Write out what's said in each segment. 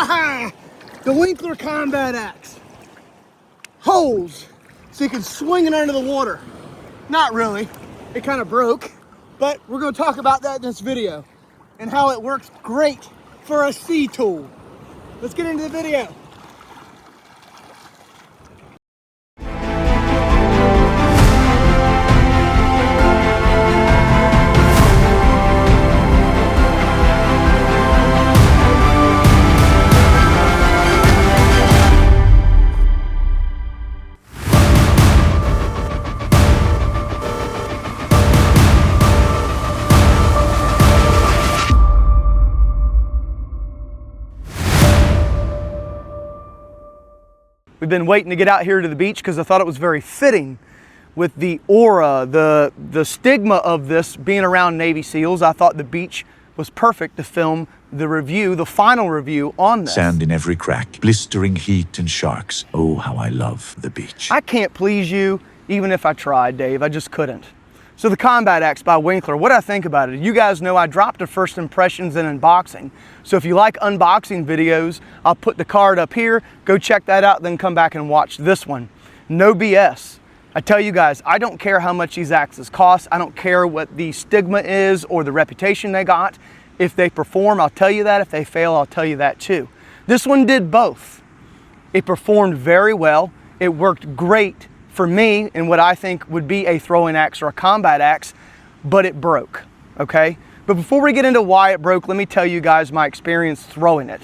The Winkler Combat Axe. Holes, so you can swing it under the water. Not really, it kind of broke, but we're gonna talk about that in this video and how it works great for a sea tool. Let's get into the video. We've been waiting to get out here to the beach because I thought it was very fitting with the aura, the stigma of this being around Navy SEALs. I thought the beach was perfect to film the review, the final review on this. Sand in every crack, blistering heat and sharks. Oh, how I love the beach. I can't please you even if I tried, Dave. I just couldn't. So the Combat Axe by Winkler, what I think about it, you guys know I dropped a first impressions and unboxing. So if you like unboxing videos, I'll put the card up here, go check that out, then come back and watch this one. No BS. I tell you guys, I don't care how much these axes cost. I don't care what the stigma is or the reputation they got. If they perform, I'll tell you that. If they fail, I'll tell you that too. This one did both. It performed very well. It worked great for me in what I think would be a throwing axe or a combat axe, but it broke, okay? But before we get into why it broke, let me tell you guys my experience throwing it.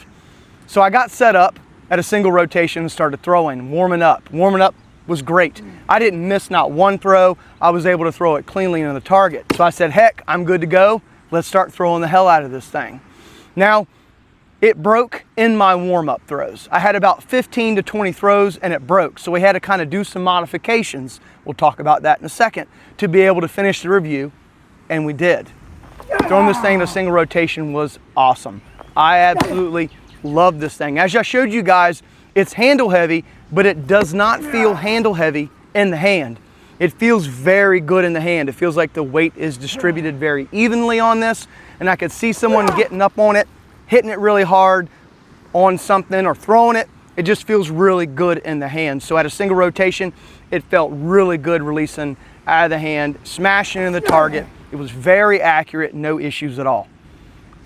So I got set up at a single rotation and started throwing, warming up. Warming up was great. I didn't miss not one throw. I was able to throw it cleanly into the target. So I said, heck, I'm good to go. Let's start throwing the hell out of this thing. Now, it broke in my warm-up throws. I had about 15 to 20 throws and it broke. So we had to kind of do some modifications. We'll talk about that in a second to be able to finish the review, and we did. Throwing this thing in a single rotation was awesome. I absolutely love this thing. As I showed you guys, it's handle heavy, but it does not feel handle heavy in the hand. It feels very good in the hand. It feels like the weight is distributed very evenly on this, and I could see someone getting up on it, hitting it really hard on something or throwing it. It just feels really good in the hand. So at a single rotation, it felt really good releasing out of the hand, smashing in the target. It was very accurate, no issues at all.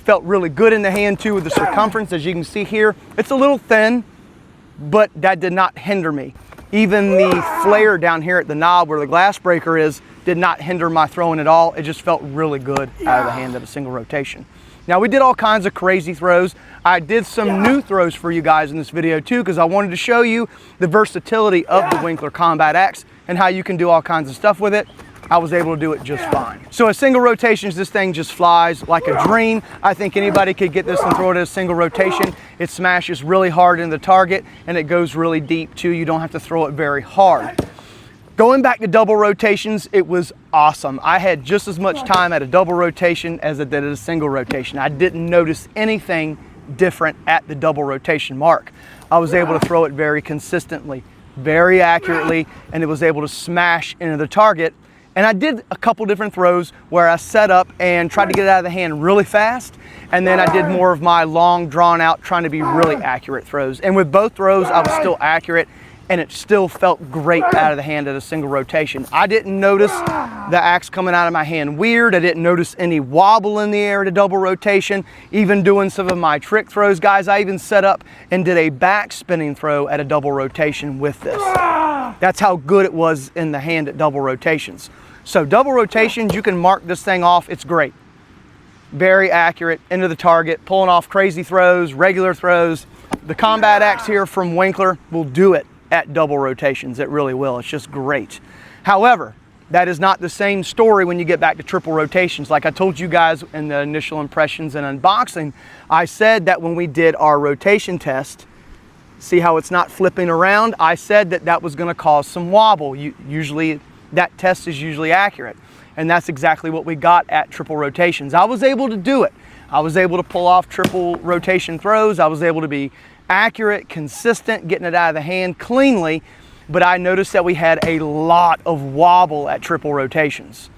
Felt really good in the hand too with the circumference. As you can see here, it's a little thin, but that did not hinder me. Even the flare down here at the knob where the glass breaker is did not hinder my throwing at all. It just felt really good out of the hand at a single rotation. Now we did all kinds of crazy throws. I did some new throws for you guys in this video too, because I wanted to show you the versatility of the Winkler Combat Axe and how you can do all kinds of stuff with it. I was able to do it just fine. So at single rotations, this thing just flies like a dream. I think anybody could get this and throw it at a single rotation. It smashes really hard into the target and it goes really deep too. You don't have to throw it very hard. Going back to double rotations, it was awesome. I had just as much time at a double rotation as I did at a single rotation. I didn't notice anything different at the double rotation mark. I was able to throw it very consistently, very accurately, and it was able to smash into the target. And I did a couple different throws where I set up and tried to get it out of the hand really fast, and then I did more of my long, drawn out, trying to be really accurate throws. And with both throws, I was still accurate, and it still felt great out of the hand at a single rotation. I didn't notice the axe coming out of my hand weird. I didn't notice any wobble in the air at a double rotation. Even doing some of my trick throws, guys, I even set up and did a back spinning throw at a double rotation with this. That's how good it was in the hand at double rotations. So double rotations, you can mark this thing off. It's great. Very accurate, into the target, pulling off crazy throws, regular throws. The Combat Axe here from Winkler will do it at double rotations. It really will. It's just great. However, that is not the same story when you get back to triple rotations. Like I told you guys in the initial impressions and unboxing, I said that when we did our rotation test, see how it's not flipping around? I said that that was going to cause some wobble. Usually, that test is usually accurate. And that's exactly what we got at triple rotations. I was able to do it. I was able to pull off triple rotation throws. I was able to be accurate, consistent, getting it out of the hand cleanly, but I noticed that we had a lot of wobble at triple rotations.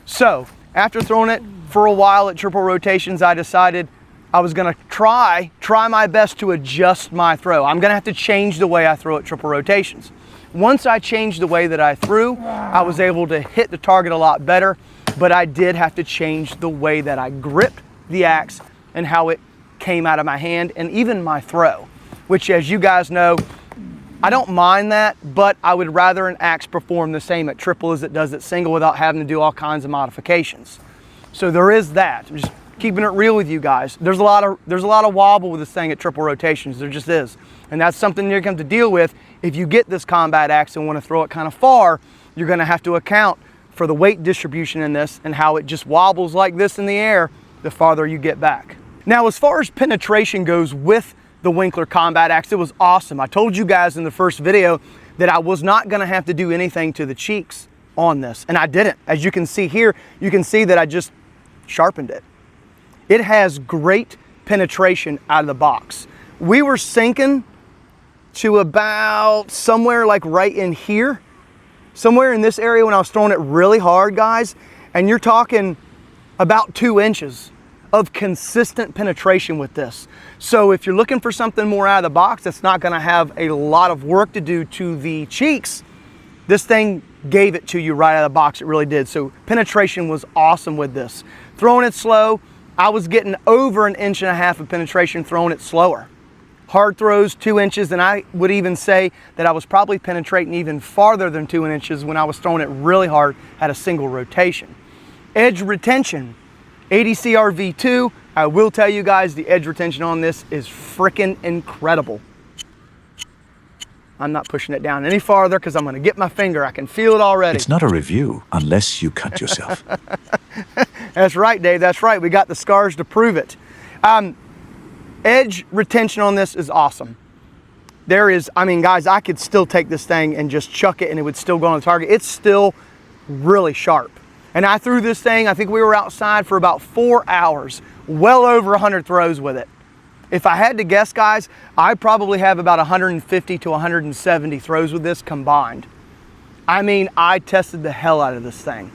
So after throwing it for a while at triple rotations, I decided I was gonna try my best to adjust my throw. I'm gonna have to change the way I throw at triple rotations. Once I changed the way that I threw, I was able to hit the target a lot better, but I did have to change the way that I gripped the axe and how it came out of my hand and even my throw, which, as you guys know, I don't mind that, but I would rather an axe perform the same at triple as it does at single without having to do all kinds of modifications. So there is that. I'm just keeping it real with you guys. There's a lot of wobble with this thing at triple rotations. There just is. And that's something you're going to have to deal with. If you get this combat axe and want to throw it kind of far, you're going to have to account for the weight distribution in this and how it just wobbles like this in the air the farther you get back. Now, as far as penetration goes with the Winkler Combat Axe, it was awesome. I told you guys in the first video that I was not going to have to do anything to the cheeks on this, and I didn't. As you can see here, you can see that I just sharpened it. It has great penetration out of the box. We were sinking to about somewhere like right in here, somewhere in this area when I was throwing it really hard, guys, and you're talking about 2 inches of consistent penetration with this. So if you're looking for something more out of the box that's not gonna have a lot of work to do to the cheeks, this thing gave it to you right out of the box. It really did. So penetration was awesome with this. Throwing it slow, I was getting over 1.5 inches of penetration throwing it slower. Hard throws, 2 inches, and I would even say that I was probably penetrating even farther than 2 inches when I was throwing it really hard at a single rotation. Edge retention, ADCR V2, I will tell you guys the edge retention on this is freaking incredible. I'm not pushing it down any farther because I'm gonna get my finger. I can feel it already. It's not a review unless you cut yourself. That's right, Dave, that's right. We got the scars to prove it. Edge retention on this is awesome. There is, I mean, guys, I could still take this thing and just chuck it and it would still go on the target. It's still really sharp. And I threw this thing, I think we were outside for about 4 hours, well over 100 throws with it. If I had to guess, guys, I probably have about 150 to 170 throws with this combined. I mean, I tested the hell out of this thing.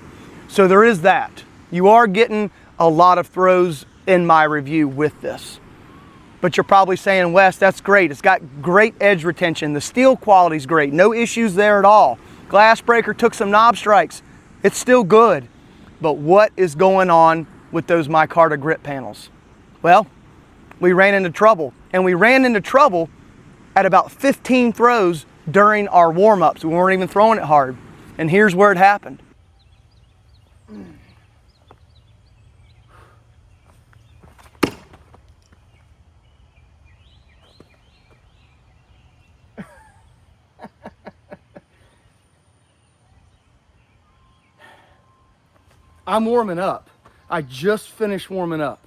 So there is that. You are getting a lot of throws in my review with this. But you're probably saying, Wes, that's great. It's got great edge retention. The steel quality is great. No issues there at all. Glass breaker took some knob strikes. It's still good. But what is going on with those micarta grip panels? Well, we ran into trouble. And we ran into trouble at about 15 throws during our warm-ups. We weren't even throwing it hard. And here's where it happened. I'm warming up. I just finished warming up.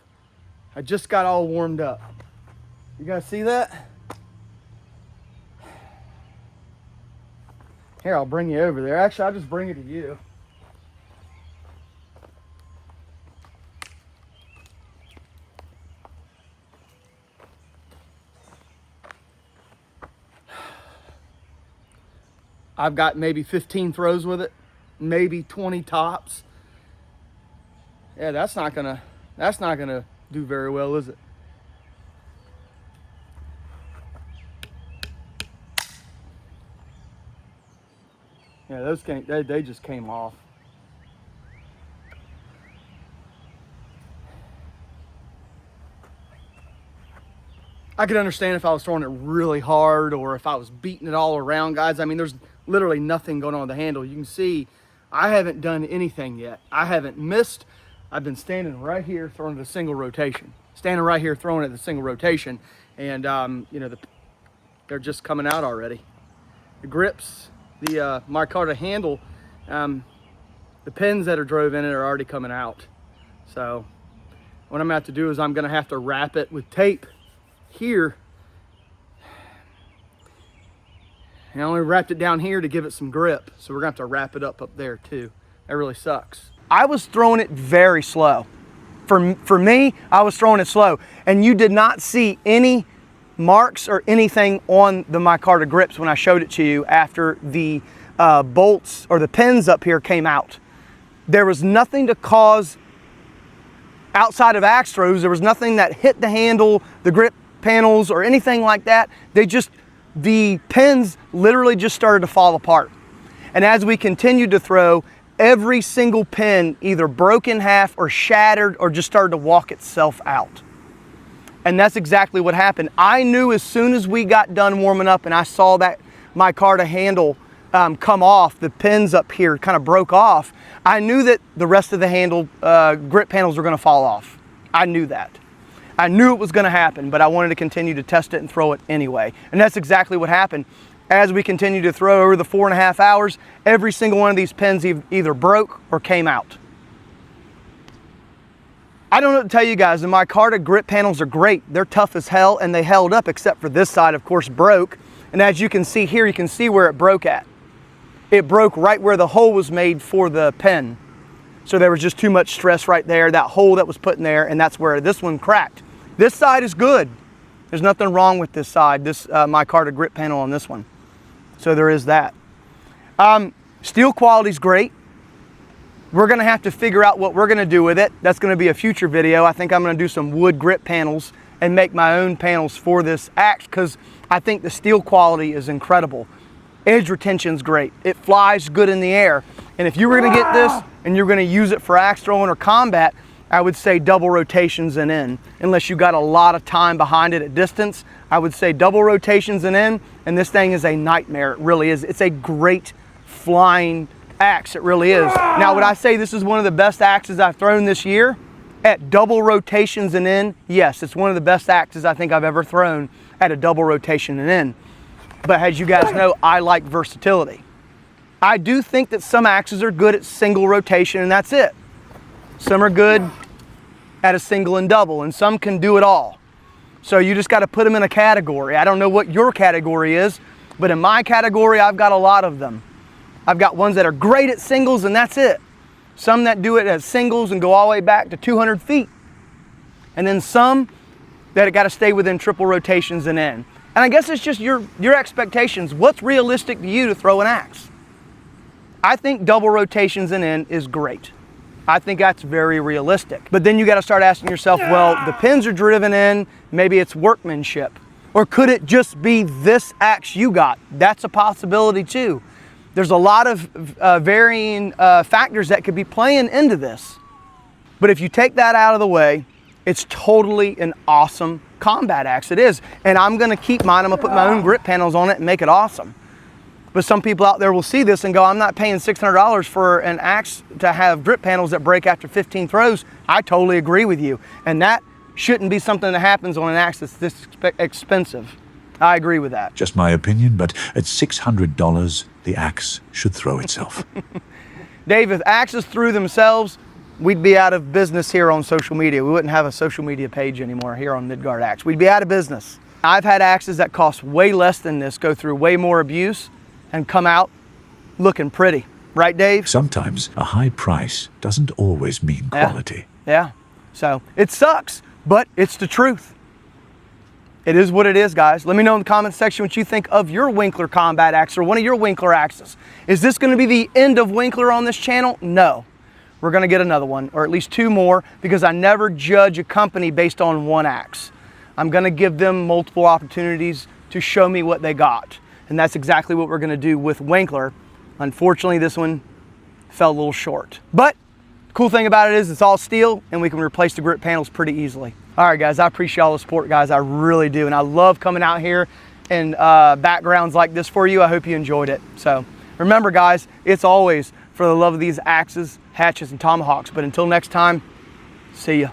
I just got all warmed up. You guys see that? Here, I'll bring you over there. Actually, I'll just bring it to you. I've got maybe 15 throws with it, maybe 20 tops. Yeah, that's not gonna do very well, is it? Yeah, those they just came off. I could understand if I was throwing it really hard or if I was beating it all around, guys. I mean, there's literally nothing going on with the handle. You can see I haven't done anything yet. I haven't missed. I've been standing right here throwing it a single rotation. Standing right here throwing it a single rotation. And, you know, they're just coming out already. The grips, the micarta handle, the pins that are drove in it are already coming out. So what I'm going to have to do is I'm going to have to wrap it with tape here. And I only wrapped it down here to give it some grip. So we're going to have to wrap it up there too. That really sucks. I was throwing it very slow. For me, I was throwing it slow. And you did not see any marks or anything on the micarta grips when I showed it to you after the bolts or the pins up here came out. There was nothing to cause outside of axe throws, there was nothing that hit the handle, the grip panels, or anything like that. The pins literally just started to fall apart. And as we continued to throw, every single pin either broke in half or shattered or just started to walk itself out. And that's exactly what happened. I knew as soon as we got done warming up and I saw that micarta handle come off, the pins up here kind of broke off, I knew that the rest of the handle grip panels were going to fall off. I knew that. I knew it was going to happen, but I wanted to continue to test it and throw it anyway. And that's exactly what happened. As we continued to throw over the 4.5 hours, every single one of these pins either broke or came out. I don't know what to tell you guys, the micarta grip panels are great. They're tough as hell and they held up, except for this side, of course, broke. And as you can see here, you can see where it broke at. It broke right where the hole was made for the pin. So there was just too much stress right there, that hole that was put in there, and that's where this one cracked. This side is good. There's nothing wrong with this side, this micarta grip panel on this one. So there is that. Steel quality's great. We're gonna have to figure out what we're gonna do with it. That's gonna be a future video. I think I'm gonna do some wood grip panels and make my own panels for this axe because I think the steel quality is incredible. Edge retention's great. It flies good in the air. And if you were gonna get this and you're gonna use it for axe throwing or combat, I would say double rotations and in. Unless you got a lot of time behind it at distance, I would say double rotations and in, and this thing is a nightmare, it really is. It's a great flying axe, it really is. Now, would I say this is one of the best axes I've thrown this year? At double rotations and in, yes, it's one of the best axes I think I've ever thrown at a double rotation and in. But as you guys know, I like versatility. I do think that some axes are good at single rotation and that's it. Some are good at a single and double, and some can do it all. So you just got to put them in a category. I don't know what your category is, but in my category, I've got a lot of them. I've got ones that are great at singles, and that's it. Some that do it as singles and go all the way back to 200 feet. And then some that got to stay within triple rotations and in. And I guess it's just your expectations. What's realistic to you to throw an axe? I think double rotations and in is great. I think that's very realistic. But then you got to start asking yourself, well, the pins are driven in, maybe it's workmanship. Or could it just be this axe you got? That's a possibility too. There's a lot of varying factors that could be playing into this. But if you take that out of the way, it's totally an awesome combat axe. It is. And I'm going to keep mine. I'm going to put my own grip panels on it and make it awesome. But some people out there will see this and go, I'm not paying $600 for an axe to have grip panels that break after 15 throws. I totally agree with you. And that shouldn't be something that happens on an axe that's this expensive. I agree with that. Just my opinion, but at $600, the axe should throw itself. Dave, if axes threw themselves, we'd be out of business here on social media. We wouldn't have a social media page anymore here on Midgard Axe. We'd be out of business. I've had axes that cost way less than this, go through way more abuse, and come out looking pretty. Right, Dave? Sometimes a high price doesn't always mean quality. Yeah. So it sucks, but it's the truth. It is what it is, guys. Let me know in the comments section what you think of your Winkler Combat Axe or one of your Winkler axes. Is this going to be the end of Winkler on this channel? No. We're going to get another one, or at least two more, because I never judge a company based on one axe. I'm going to give them multiple opportunities to show me what they got. And that's exactly what we're going to do with Winkler. Unfortunately, this one fell a little short. But the cool thing about it is it's all steel and we can replace the grip panels pretty easily. All right, guys, I appreciate all the support, guys. I really do. And I love coming out here in backgrounds like this for you. I hope you enjoyed it. So remember, guys, it's always for the love of these axes, hatchets, and tomahawks. But until next time, see ya.